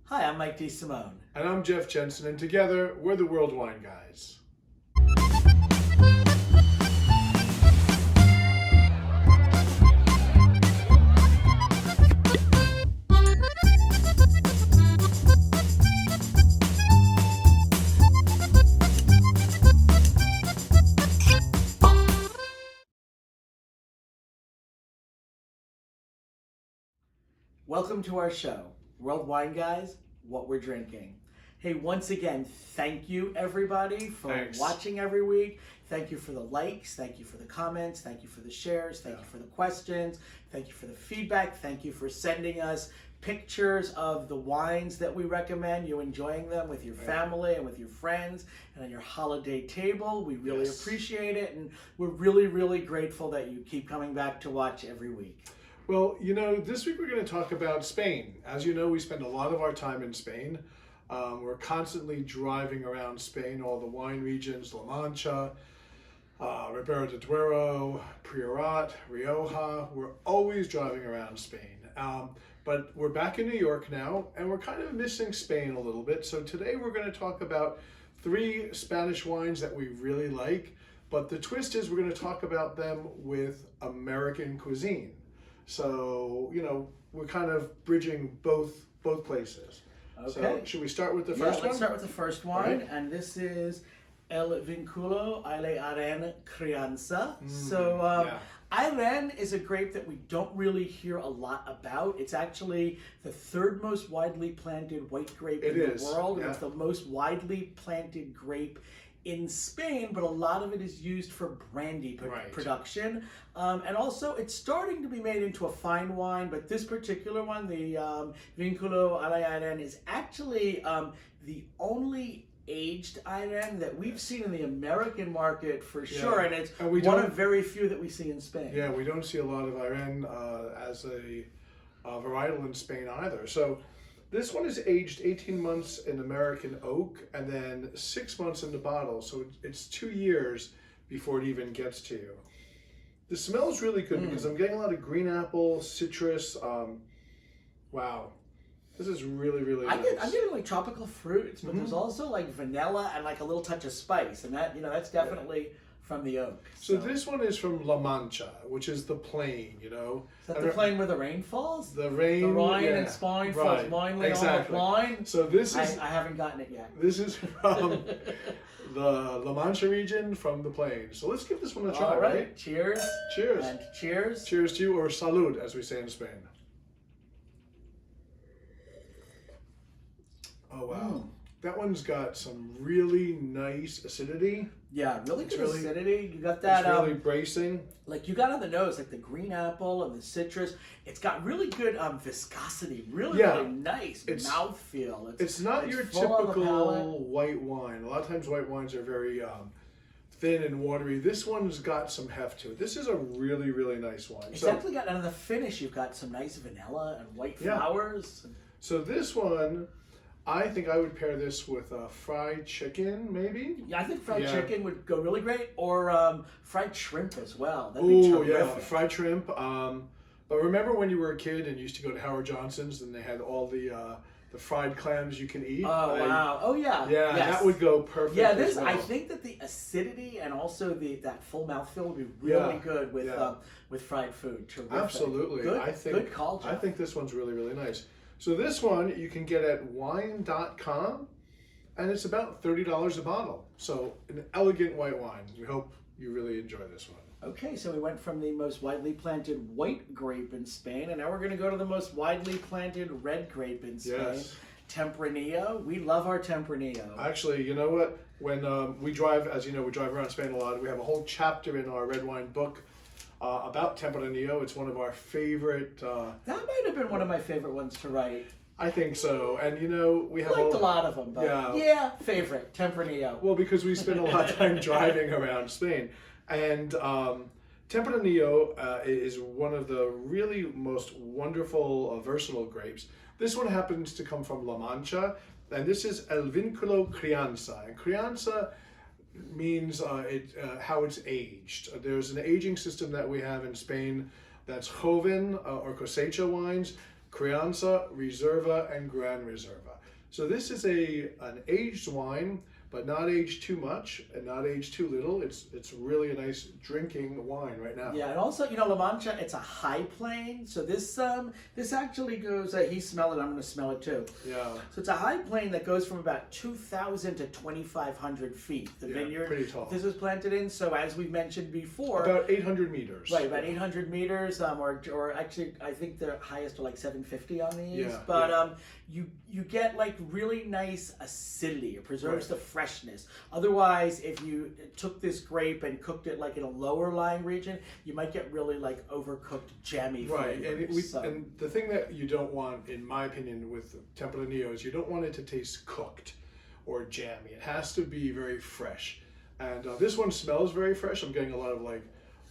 Hi, I'm Mike DeSimone. And I'm Jeff Jensen, and together we're the World Wine Guys. Welcome to our show, World Wine Guys, What We're Drinking. Hey, once again, thank you everybody for Thanks. watching every week. Thank you for the likes, thank you for the comments, thank you for the shares, thank you for the questions, thank you for the feedback, thank you for sending us pictures of the wines that we recommend, you enjoying them with your family and with your friends and on your holiday table. We really Yes. appreciate it, and we're really grateful that you keep coming back to watch every week. Well, this week we're going to talk about Spain. As you know, we spend a lot of our time in Spain. We're constantly driving around Spain, all the wine regions, La Mancha, Ribera del Duero, Priorat, Rioja. We're always driving around Spain. But we're back in New York now, and we're kind of missing Spain a little bit. So today we're going to talk about 3 Spanish wines that we really like. But the twist is we're going to talk about them with American cuisine. So, we're kind of bridging both places. Okay. So, should we start with the first one? Let's start with the first wine, Right. and this is El Vinculo Ale Aren Crianza. yeah. Aren is a grape that we don't really hear a lot about. It's actually the 3rd most widely planted white grape in the world. yeah. It's the most widely planted grape in Spain, but a lot of it is used for brandy Right. production. And also, it's starting to be made into a fine wine, but this particular one, the Vinculo Ale Aren, is actually the only aged Iran that we've seen in the American market for sure, and it's And we one don't- of very few that we see in Spain. Yeah, we don't see a lot of Iran as a varietal in Spain either. So this one is aged 18 months in American oak and then 6 months in the bottle. So it's 2 years before it even gets to you. The smell is really good because I'm getting a lot of green apple, citrus. Wow. This is really nice. I'm getting like tropical fruits, but there's also like vanilla and like a little touch of spice, and that's definitely from the oak. So this one is from La Mancha, which is the plain, Is that the plain where the rain falls? The rain, The Rhine yeah, and Spine right, falls mainly exactly. on the Rhine. So this is I haven't gotten it yet. this is from the La Mancha region from the plain. So let's give this one a try, All right? right, cheers. Cheers. And cheers. Cheers to you, or salud, as we say in Spain. Oh, wow. That one's got some really nice acidity. Yeah, really It's good really- acidity. You got that, It's really bracing. like you got on the nose, like the green apple and the citrus. It's got really good viscosity, really nice mouthfeel. It's not your full on the palate. typical white wine. A lot of times white wines are very thin and watery. This one's got some heft to it. This is a really nice wine. It's actually got, on the finish, you've got some nice vanilla and white flowers. So this one, I think I would pair this with fried chicken, maybe. Yeah, I think fried chicken would go really great, or fried shrimp as well. That'd Oh be terrific. yeah, fried shrimp. But remember when you were a kid and you used to go to Howard Johnson's and they had all the fried clams you can eat? Oh wow! Oh yeah! Yeah, Yes. that would go perfect. Yeah, as well. I think that the acidity and also that full mouthfeel would be really good with fried food. Terrific. Absolutely. Good call, Jeff. I think this one's really nice. So this one you can get at wine.com, and it's about $30 a bottle. So an elegant white wine. We hope you really enjoy this one. Okay, so we went from the most widely planted white grape in Spain, and now we're going to go to the most widely planted red grape in Spain. Yes. Tempranillo. We love our Tempranillo. Actually, you know what? When we drive, as you know, we drive around Spain a lot. We have a whole chapter in our red wine book about Tempranillo. It's one of our favorite. That might have been one of my favorite ones to write. I think so. And we have I liked a lot of them, but yeah, favorite, Tempranillo. Well, because we spend a lot of time driving around Spain. And Tempranillo is one of the really most wonderful, versatile grapes. This one happens to come from La Mancha, and this is El Vinculo Crianza. And Crianza means how it's aged. There's an aging system that we have in Spain that's Joven or Cosecha wines, Crianza, Reserva, and Gran Reserva. So this is an aged wine, but not aged too much and not aged too little. It's really a nice drinking wine right now. Yeah, and also, La Mancha, it's a high plain, so this actually goes, he smell it, I'm going to smell it too. Yeah. So it's a high plain that goes from about 2,000 to 2,500 feet. The vineyard pretty tall. this was planted in, so as we mentioned before. About 800 meters. Right, about 800 meters, or actually, I think the highest are like 750 on these. Yeah, but you get like really nice acidity. It preserves the freshness. Otherwise, if you took this grape and cooked it like in a lower lying region, you might get really like overcooked jammy Right, flavors. and the thing that you don't want, in my opinion, with Tempranillo is you don't want it to taste cooked or jammy. It has to be very fresh. And this one smells very fresh. I'm getting a lot of like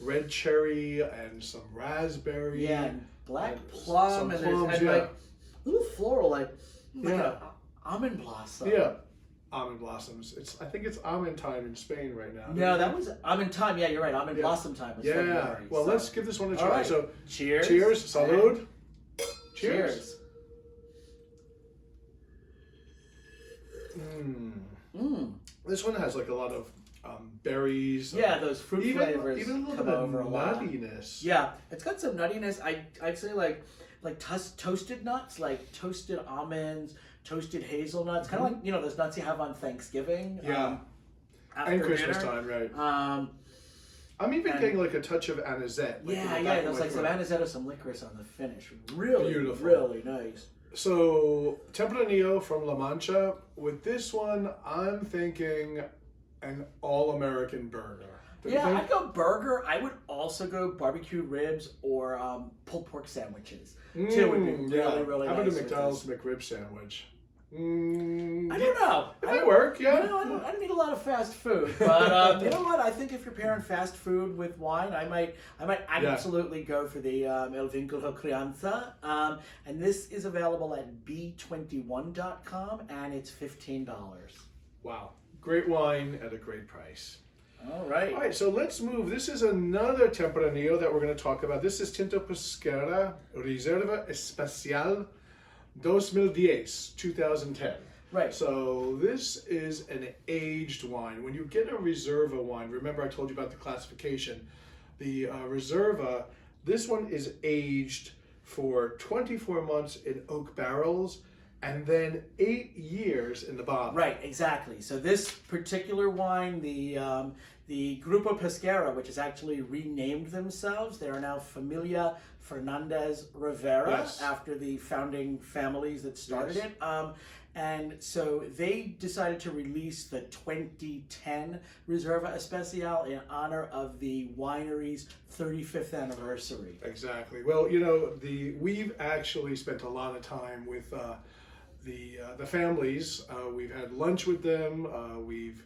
red cherry and some raspberry. Yeah, and black and plum, some and, plums, like a little floral, like Yeah. a almond blossom. Yeah, almond blossoms. I think it's almond time in Spain right now. No, that was almond time. Yeah, you're right. Almond Yeah. blossom time. Was Yeah. February, Well, so. let's give this one a try. All right. So, Cheers. cheers. Salud. Cheers. Cheers. This one has like a lot of berries. Yeah, those fruit flavors even a little come bit over of a lot. nuttiness. Yeah, it's got some nuttiness. I'd say like toasted nuts, like toasted almonds, toasted hazelnuts, kind of like those nuts you have on Thanksgiving. Yeah. After And Christmas dinner. time, right? Um, I'm even getting like a touch of anisette. Like in the back of there's my like some throat. anisette or some licorice on the finish. Really, Beautiful. really nice. So, Tempranillo from La Mancha. With this one, I'm thinking an all-American burger. Don't you Yeah, think? I'd go burger. I would also go barbecue ribs or pulled pork sandwiches. Too would be really, really How nice. about a with McDonald's this. McRib sandwich? I don't know. It might work, yeah. I don't eat a lot of fast food, but you know what? I think if you're pairing fast food with wine, I might absolutely go for the El Vínculo Crianza. And this is available at b21.com, and it's $15. Wow. Great wine at a great price. All right. All right, so let's move. This is another Tempranillo that we're going to talk about. This is Tinto Pesquera Reserva Especial 2010. Right. So this is an aged wine. When you get a Reserva wine, remember I told you about the classification. The Reserva, this one is aged for 24 months in oak barrels and then 8 years in the bottle. Right, exactly. So this particular wine, the Grupo Pesquera, which has actually renamed themselves, they are now Familia Fernandez Rivera, Yes. after the founding families that started Yes. it. And so they decided to release the 2010 Reserva Especial in honor of the winery's 35th anniversary. Exactly. Well, we've actually spent a lot of time with the families. We've had lunch with them. We've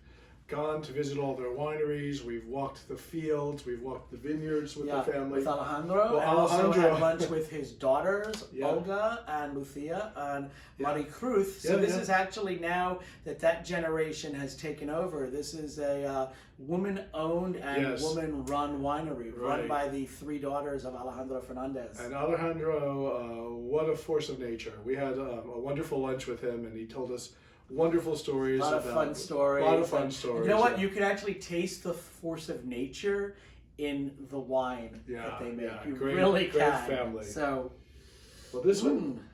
gone to visit all their wineries. We've walked the fields. We've walked the vineyards with the family. With Alejandro. Well, and also Alejandro. had lunch with his daughters, Yeah. Olga and Lucia and Maricruz. So Yeah, this yeah. is actually now that generation has taken over. This is a woman-owned and Yes. woman-run winery run Right. by the three daughters of Alejandro Fernandez. And Alejandro, what a force of nature. We had a wonderful lunch with him, and he told us wonderful stories. A lot of fun stories. A lot of fun And stories. you know what? yeah. You can actually taste the force of nature in the wine that they make. yeah. You Great- really great can. family. So, Well, this one,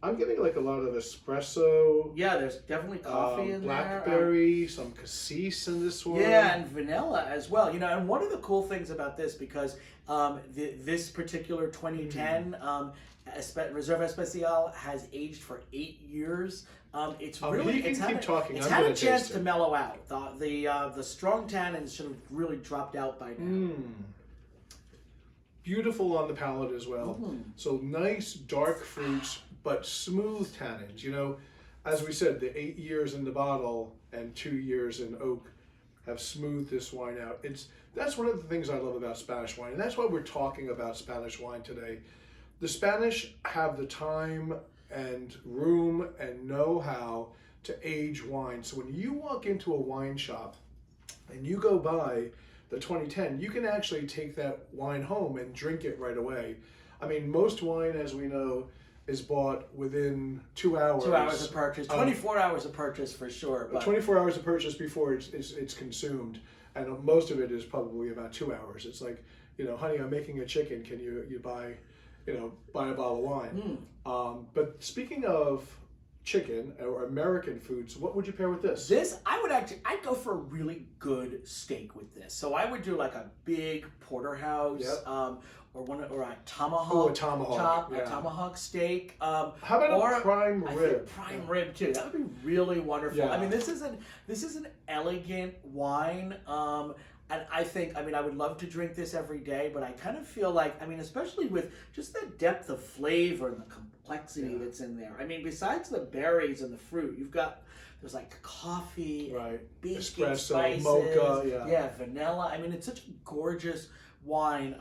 I'm getting like a lot of espresso, yeah, there's definitely coffee in there. blackberry, some cassis in this one. Yeah, and vanilla as well. And one of the cool things about this, because this particular 2010 Reserva Especial has aged for 8 years. It's really you can keep talking. It's I'm had a gonna chance taste to it. mellow out. The strong tannins should have really dropped out by now. Beautiful on the palate as well. So nice dark fruits, but smooth tannins. As we said, the 8 years in the bottle and 2 years in oak have smoothed this wine out. That's one of the things I love about Spanish wine, and that's why we're talking about Spanish wine today. The Spanish have the time and room and know-how to age wine. So when you walk into a wine shop and you go buy the 2010, you can actually take that wine home and drink it right away. I mean, most wine, as we know, is bought within 2 hours. 2 hours of purchase, 24 hours of purchase for sure. But 24 hours of purchase before it's consumed, and most of it is probably about 2 hours. It's like, honey, I'm making a chicken. Can you buy a bottle of wine? But speaking of chicken or American foods, what would you pair with this? I'd go for a really good steak with this. So I would do like a big porterhouse, Yep. or a tomahawk. Oh, a tomahawk, chop, yeah. a tomahawk steak. How about a prime I rib? think prime rib too. That would be really wonderful. Yeah. I mean, this is an elegant wine. And I would love to drink this every day, but I kind of feel like, especially with just the depth of flavor and the complexity that's in there. Besides the berries and the fruit, there's like coffee, Right. baking Espresso, spices, mocha, vanilla. It's such a gorgeous wine.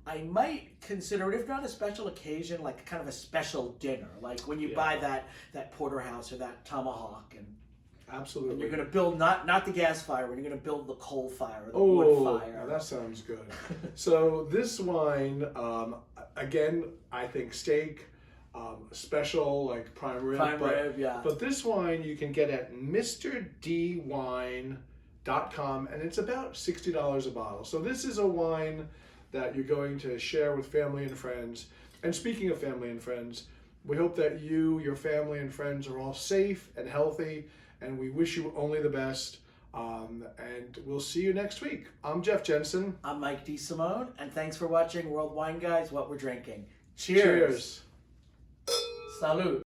I might consider it, if not a special occasion, like kind of a special dinner, like when you buy that porterhouse or that tomahawk, and Absolutely. you're going to build not the gas fire, but you're going to build the coal fire or the wood fire. That sounds good. So this wine, again, I think steak, special like prime rib. But this wine you can get at MrDWine.com, and it's about $60 a bottle. So this is a wine that you're going to share with family and friends. And speaking of family and friends, we hope that you, your family and friends are all safe and healthy, and we wish you only the best. And we'll see you next week. I'm Jeff Jensen. I'm Mike DeSimone, and thanks for watching World Wine Guys, What We're Drinking. Cheers. Salud.